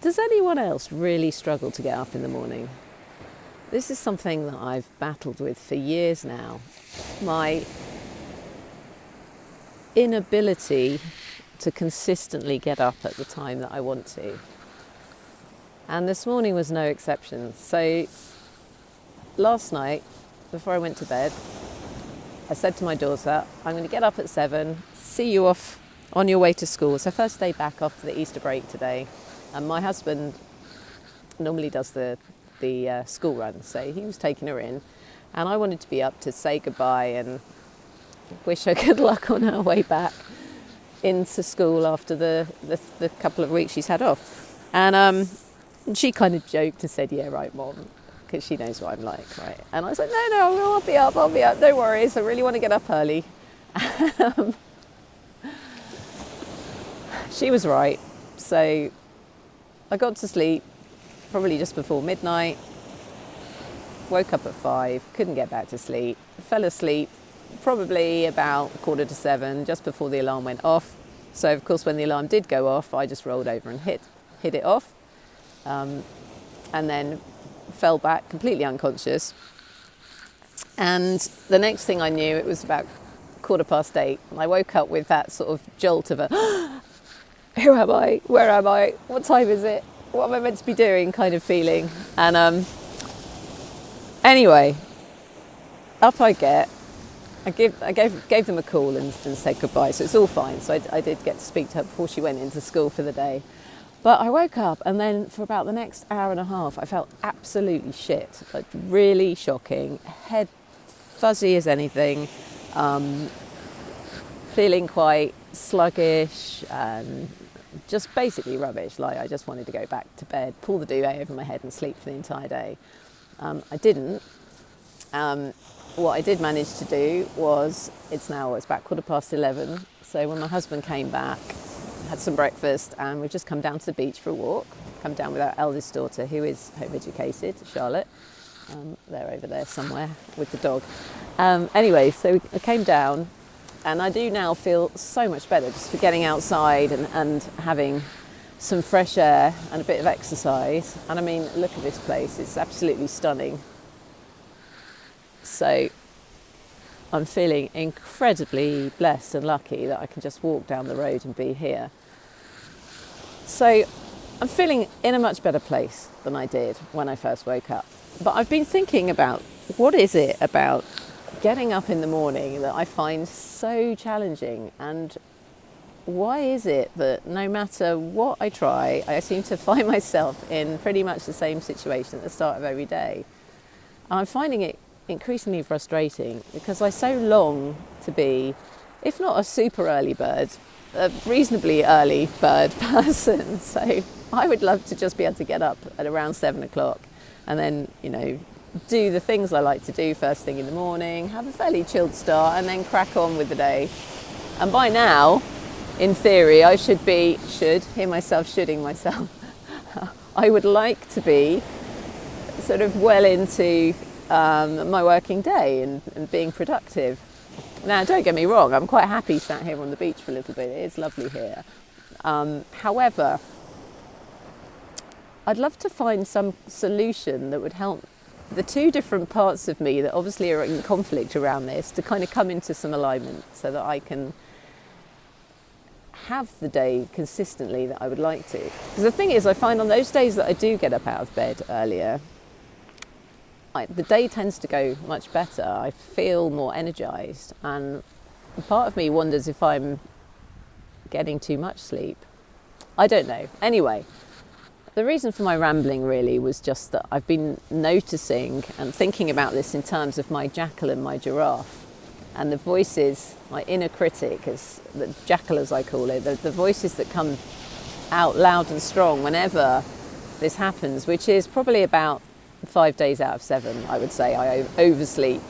Does anyone else really struggle to get up in the morning? This is something that I've battled with for years now. My inability to consistently get up at the time that I want to. And this morning was no exception. So last night, before I went to bed, I said to my daughter, I'm going to get up at 7, see you off on your way to school. It's her first day back after the Easter break today. And my husband normally does the school run, so he was taking her in. And I wanted to be up to say goodbye and wish her good luck on her way back into school after the couple of weeks she's had off. And she kind of joked and said, yeah, right, Mom, because she knows what I'm like, right? And I was like, no, I'll be up, no worries, I really want to get up early. She was right. So I got to sleep probably just before midnight, woke up at 5, couldn't get back to sleep, fell asleep probably about 6:45, just before the alarm went off. So of course when the alarm did go off, I just rolled over and hit it off, and then fell back completely unconscious. And the next thing I knew, it was about 8:15, and I woke up with that sort of jolt of a who am I? Where am I? What time is it? What am I meant to be doing? Kind of feeling. And anyway, up I get. I gave them a call and said goodbye, so it's all fine. So I did get to speak to her before she went into school for the day. But I woke up, and then for about the next hour and a half, I felt absolutely shit. Like really shocking. Head fuzzy as anything. Feeling quite sluggish and just basically rubbish. Like I just wanted to go back to bed, pull the duvet over my head and sleep for the entire day. I didn't. What I did manage to do was, it's back 11:15. So when my husband came back, had some breakfast, and we've just come down to the beach for a walk. Come down with our eldest daughter, who is home educated, Charlotte. They're over there somewhere with the dog. Anyway, so I came down, and I do now feel so much better just for getting outside and having some fresh air and a bit of exercise. And I mean, look at this place, it's absolutely stunning. So I'm feeling incredibly blessed and lucky that I can just walk down the road and be here. So I'm feeling in a much better place than I did when I first woke up. But I've been thinking about, what is it about getting up in the morning that I find so challenging, and why is it that no matter what I try, I seem to find myself in pretty much the same situation at the start of every day? And I'm finding it increasingly frustrating because I so long to be, if not a super early bird, a reasonably early bird person. So I would love to just be able to get up at around 7 o'clock and then, do the things I like to do first thing in the morning, have a fairly chilled start, and then crack on with the day. And by now, in theory, I should hear myself shoulding myself. I would like to be sort of well into my working day and being productive. Now, don't get me wrong, I'm quite happy sat here on the beach for a little bit. It is lovely here. However, I'd love to find some solution that would help the two different parts of me that obviously are in conflict around this to kind of come into some alignment so that I can have the day consistently that I would like to. Because the thing is, I find on those days that I do get up out of bed earlier, the day tends to go much better. I feel more energized, and part of me wonders if I'm getting too much sleep. I don't know. Anyway, the reason for my rambling really was just that I've been noticing and thinking about this in terms of my jackal and my giraffe, and the voices, my inner critic, as the jackal as I call it, the voices that come out loud and strong whenever this happens, which is probably about 5 days out of 7, I would say. I oversleep.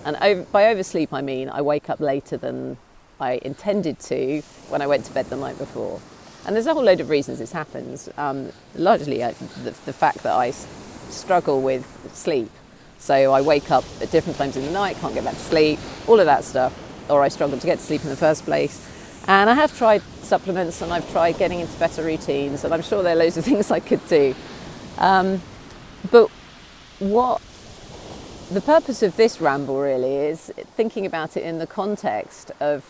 And by oversleep, I mean I wake up later than I intended to when I went to bed the night before. And there's a whole load of reasons this happens. Largely the fact that I struggle with sleep. So I wake up at different times in the night, can't get back to sleep, all of that stuff. Or I struggle to get to sleep in the first place. And I have tried supplements, and I've tried getting into better routines, and I'm sure there are loads of things I could do. But what the purpose of this ramble really is thinking about it in the context of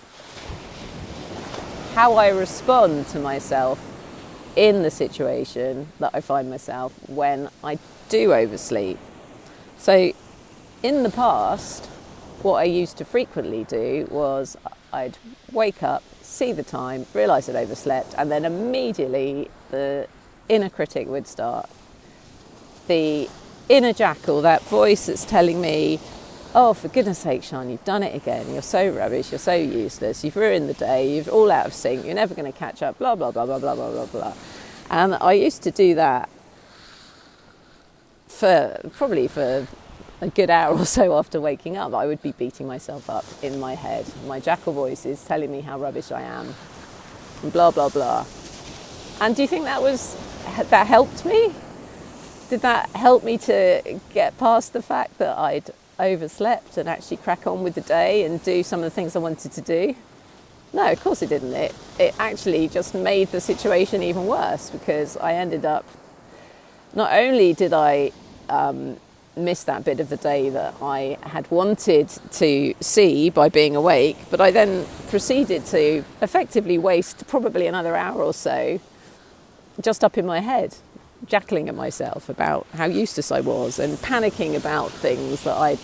how I respond to myself in the situation that I find myself when I do oversleep. So in the past, what I used to frequently do was I'd wake up, see the time, realise I'd overslept, and then immediately the inner critic would start. The inner jackal, that voice that's telling me, oh, for goodness sake, Sean, you've done it again. You're so rubbish. You're so useless. You've ruined the day. You're all out of sync. You're never going to catch up, blah, blah, blah, blah, blah, blah, blah, blah. And I used to do that probably for a good hour or so after waking up. I would be beating myself up in my head. My jackal voice is telling me how rubbish I am, and blah, blah, blah. And do you think that helped me? Did that help me to get past the fact that I'd overslept and actually crack on with the day and do some of the things I wanted to do? No, of course it didn't. It actually just made the situation even worse, because I ended up, not only did I miss that bit of the day that I had wanted to see by being awake, but I then proceeded to effectively waste probably another hour or so just up in my head, jackling at myself about how useless I was and panicking about things that I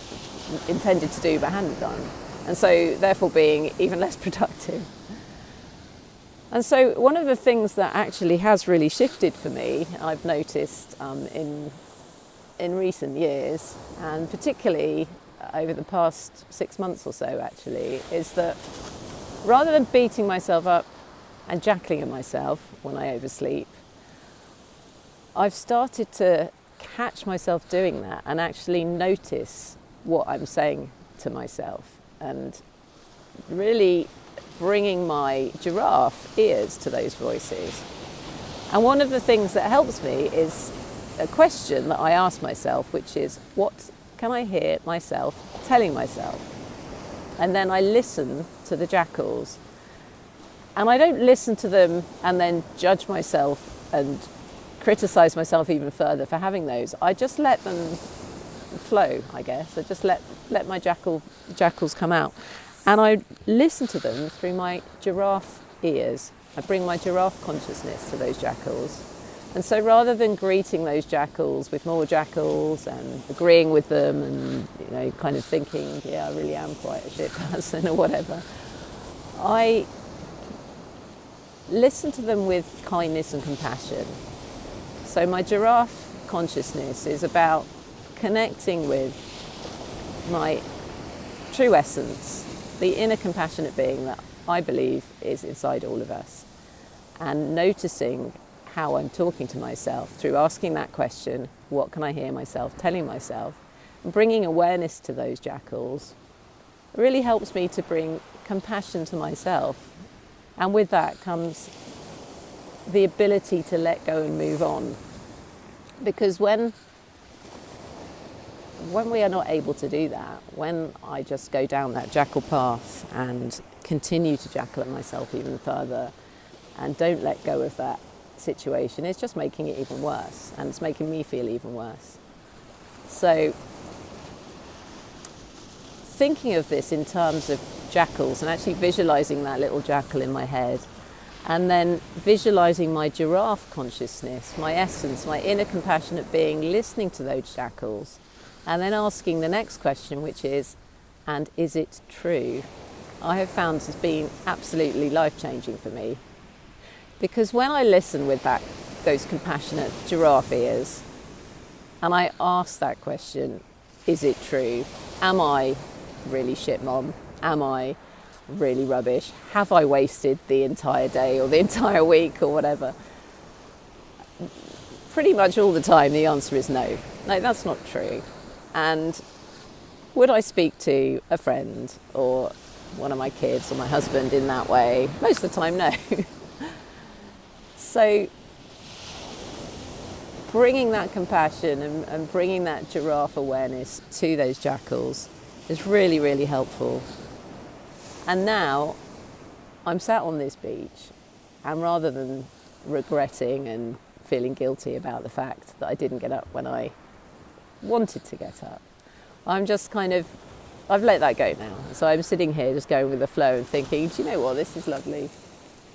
intended to do but hadn't done, and so therefore being even less productive. And so one of the things that actually has really shifted for me, I've noticed in recent years, and particularly over the past 6 months or so actually, is that rather than beating myself up and jackling at myself when I oversleep, I've started to catch myself doing that and actually notice what I'm saying to myself, and really bringing my giraffe ears to those voices. And one of the things that helps me is a question that I ask myself, which is, what can I hear myself telling myself? And then I listen to the jackals. And I don't listen to them and then judge myself and criticise myself even further for having those. I just let them flow, I guess. I just let my jackals come out. And I listen to them through my giraffe ears. I bring my giraffe consciousness to those jackals. And so rather than greeting those jackals with more jackals and agreeing with them and, kind of thinking, yeah, I really am quite a shit person or whatever, I listen to them with kindness and compassion. So my giraffe consciousness is about connecting with my true essence, the inner compassionate being that I believe is inside all of us, and noticing how I'm talking to myself through asking that question, what can I hear myself telling myself, and bringing awareness to those jackals really helps me to bring compassion to myself. And with that comes the ability to let go and move on. Because when we are not able to do that, when I just go down that jackal path and continue to jackal at myself even further and don't let go of that situation, it's just making it even worse, and it's making me feel even worse. So thinking of this in terms of jackals and actually visualising that little jackal in my head, and then visualising my giraffe consciousness, my essence, my inner compassionate being listening to those jackals, and then asking the next question, which is, and is it true? I have found has been absolutely life-changing for me. Because when I listen with those compassionate giraffe ears, and I ask that question, is it true? Am I really shit mom? Am I really rubbish? Have I wasted the entire day or the entire week or whatever? Pretty much all the time the answer is no. No, that's not true. And would I speak to a friend or one of my kids or my husband in that way? Most of the time, no. So bringing that compassion and bringing that giraffe awareness to those jackals is really, really helpful. And now I'm sat on this beach, and rather than regretting and feeling guilty about the fact that I didn't get up when I wanted to get up, I'm just I've let that go now. So I'm sitting here just going with the flow and thinking, do you know what, this is lovely.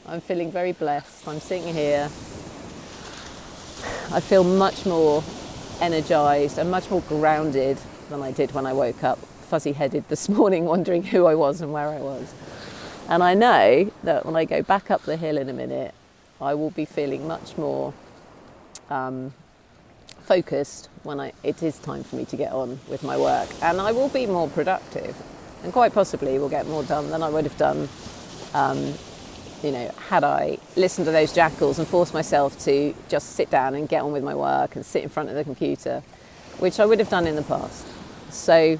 I'm feeling very blessed. I'm sitting here. I feel much more energised and much more grounded than I did when I woke up fuzzy-headed this morning, wondering who I was and where I was. And I know that when I go back up the hill in a minute, I will be feeling much more focused when it is time for me to get on with my work. And I will be more productive, and quite possibly will get more done than I would have done had I listened to those jackals and forced myself to just sit down and get on with my work and sit in front of the computer, which I would have done in the past. So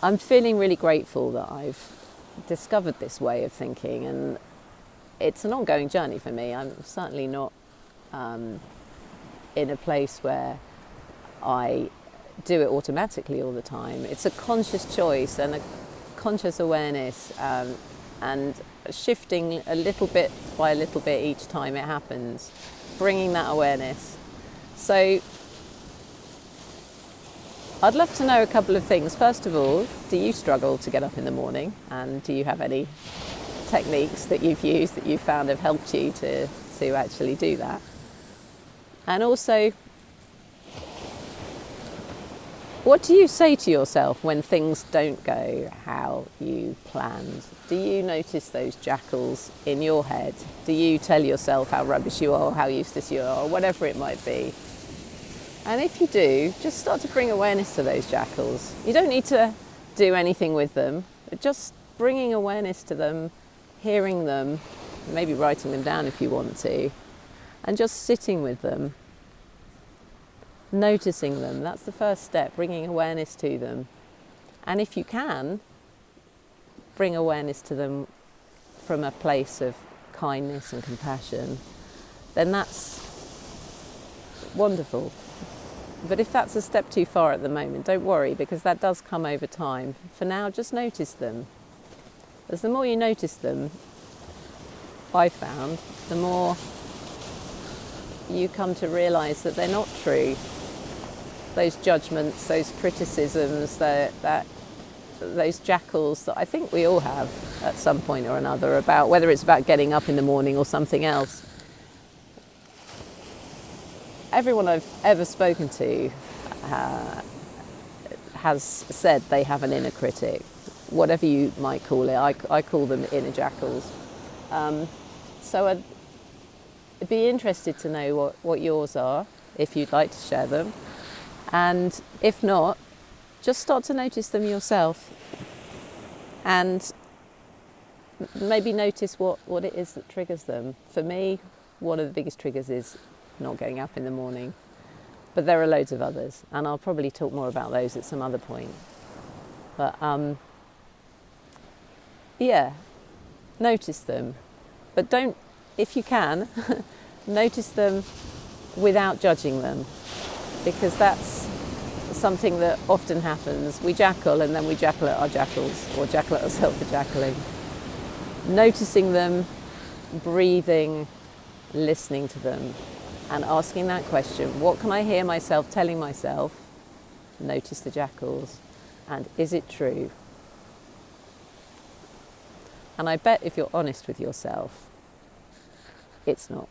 I'm feeling really grateful that I've discovered this way of thinking, and it's an ongoing journey for me. I'm certainly not in a place where I do it automatically all the time. It's a conscious choice and a conscious awareness, and shifting a little bit by a little bit each time it happens, bringing that awareness. So I'd love to know a couple of things. First of all, do you struggle to get up in the morning, and do you have any techniques that you've used that you found have helped you to actually do that? And also, what do you say to yourself when things don't go how you planned? Do you notice those jackals in your head? Do you tell yourself how rubbish you are, or how useless you are, or whatever it might be? And if you do, just start to bring awareness to those jackals. You don't need to do anything with them, but just bringing awareness to them, hearing them, maybe writing them down if you want to, and just sitting with them, noticing them. That's the first step, bringing awareness to them. And if you can, bring awareness to them from a place of kindness and compassion, then that's wonderful. But if that's a step too far at the moment, don't worry, because that does come over time. For now, just notice them. As the more you notice them, I found, the more you come to realise that they're not true. Those judgments, those criticisms, those jackals that I think we all have at some point or another, about whether it's about getting up in the morning or something else. Everyone I've ever spoken to has said they have an inner critic, whatever you might call it. I call them inner jackals. So I'd be interested to know what yours are, if you'd like to share them. And if not, just start to notice them yourself, and maybe notice what it is that triggers them. For me, one of the biggest triggers is not getting up in the morning, but there are loads of others, and I'll probably talk more about those at some other point. But notice them, but don't, if you can, notice them without judging them, because that's something that often happens. We jackal, and then we jackal at our jackals, or jackal at ourselves for jackaling. Noticing them, breathing, listening to them, and asking that question, what can I hear myself telling myself? Notice the jackals, and is it true? And I bet if you're honest with yourself, it's not.